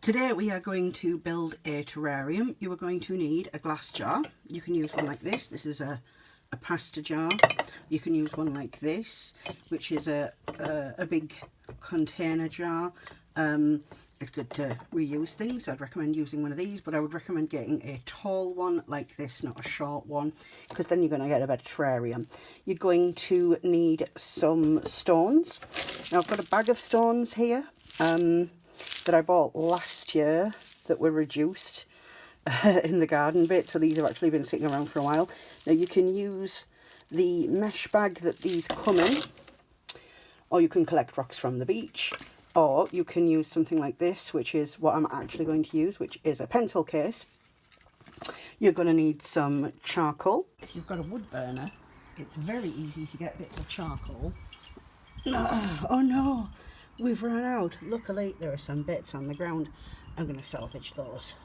Today we are going to build a terrarium. You are going to need a glass jar. You can use one like this. This is a pasta jar. You can use one like this, which is a big container jar. It's good to reuse things. I'd recommend using one of these, but I would recommend getting a tall one like this, not a short one, because then you're going to get a better terrarium. You're going to need some stones. Now I've got a bag of stones here that I bought last year that were reduced in the garden bit, so these have actually been sitting around for a while. Now you can use the mesh bag that these come in, or you can collect rocks from the beach, or you can use something like this, which is what I'm actually going to use, which is a pencil case. You're going to need some charcoal. If you've got a wood burner, it's very easy to get bits of charcoal. Oh no, we've run out. Luckily there are some bits on the ground. I'm going to salvage those.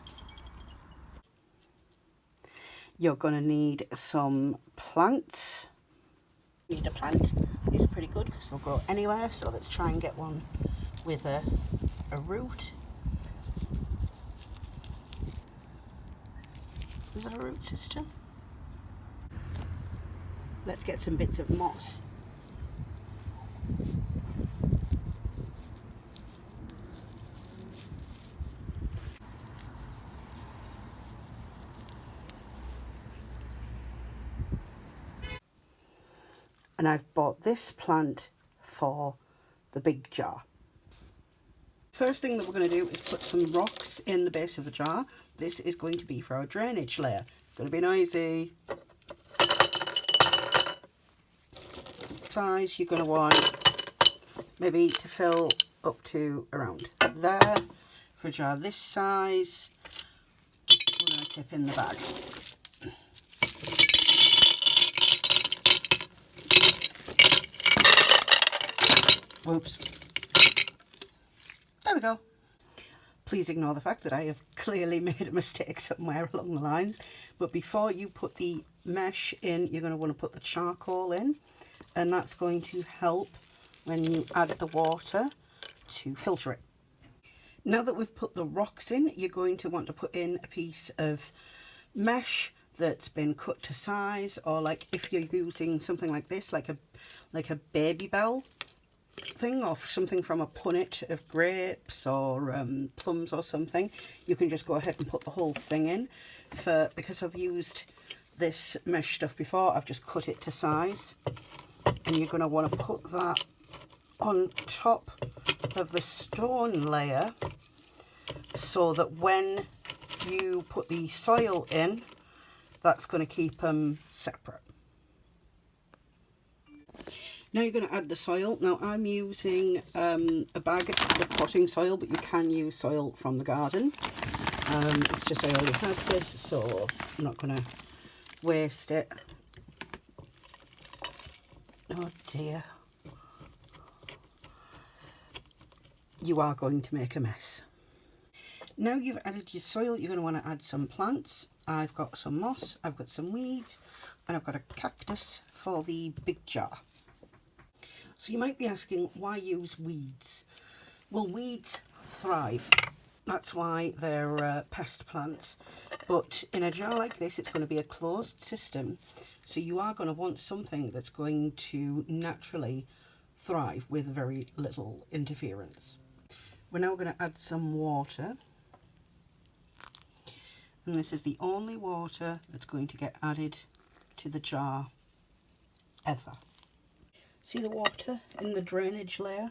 You're going to need some plants. You need a plant. These are pretty good because they'll grow anywhere, so let's try and get one with a root. Is that a root system? Let's get some bits of moss. And I've bought this plant for the big jar. First thing that we're going to do is put some rocks in the base of the jar. This is going to be for our drainage layer. It's going to be noisy. Size you're going to want maybe to fill up to around there. For a jar this size, we're going to tip in the bag. Whoops. There we go. Please ignore the fact that I have clearly made a mistake somewhere along the lines. But before you put the mesh in, you're going to want to put the charcoal in. And that's going to help when you add the water to filter it. Now that we've put the rocks in, you're going to want to put in a piece of mesh that's been cut to size, or like if you're using something like this, like a baby bell thing, or something from a punnet of grapes or plums or something, you can just go ahead and put the whole thing in. Because I've used this mesh stuff before, I've just cut it to size, and you're going to want to put that on top of the stone layer so that when you put the soil in, that's going to keep them separate. Now you're going to add the soil. Now I'm using a bag of potting soil, but you can use soil from the garden. It's just I already had this, so I'm not going to waste it. Oh dear. You are going to make a mess. Now you've added your soil, you're going to want to add some plants. I've got some moss, I've got some weeds, and I've got a cactus for the big jar. So you might be asking, why use weeds? Well, weeds thrive. That's why they're pest plants. But in a jar like this, it's going to be a closed system. So you are going to want something that's going to naturally thrive with very little interference. We're now going to add some water. And this is the only water that's going to get added to the jar ever. See the water in the drainage layer?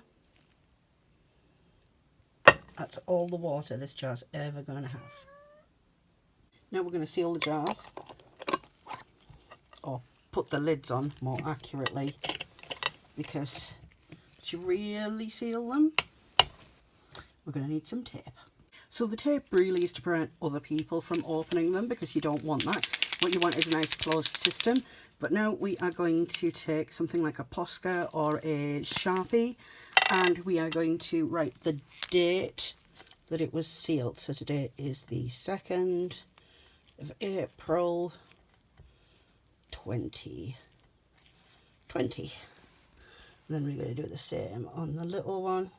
That's all the water this jar's ever going to have. Now we're going to seal the jars, or put the lids on more accurately, because to really seal them, we're going to need some tape. So the tape really is to prevent other people from opening them, because you don't want that. What you want is a nice closed system. But now we are going to take something like a Posca or a Sharpie, and we are going to write the date that it was sealed. So today is the 2nd of April 2020. And then we're going to do the same on the little one.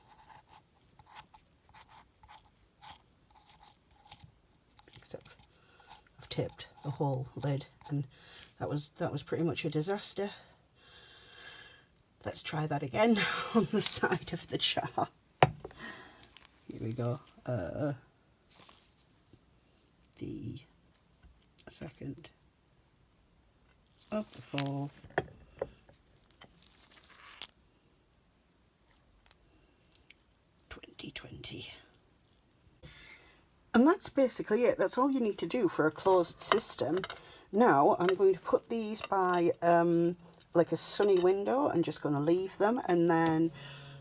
tipped the whole lid, and that was pretty much a disaster. Let's try that again on the side of the jar. Here we go. The second of the 4th. And that's basically it. That's all you need to do for a closed system. Now I'm going to put these by like a sunny window. I'm just going to leave them, and then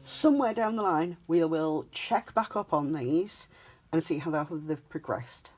somewhere down the line we will check back up on these and see how they've progressed.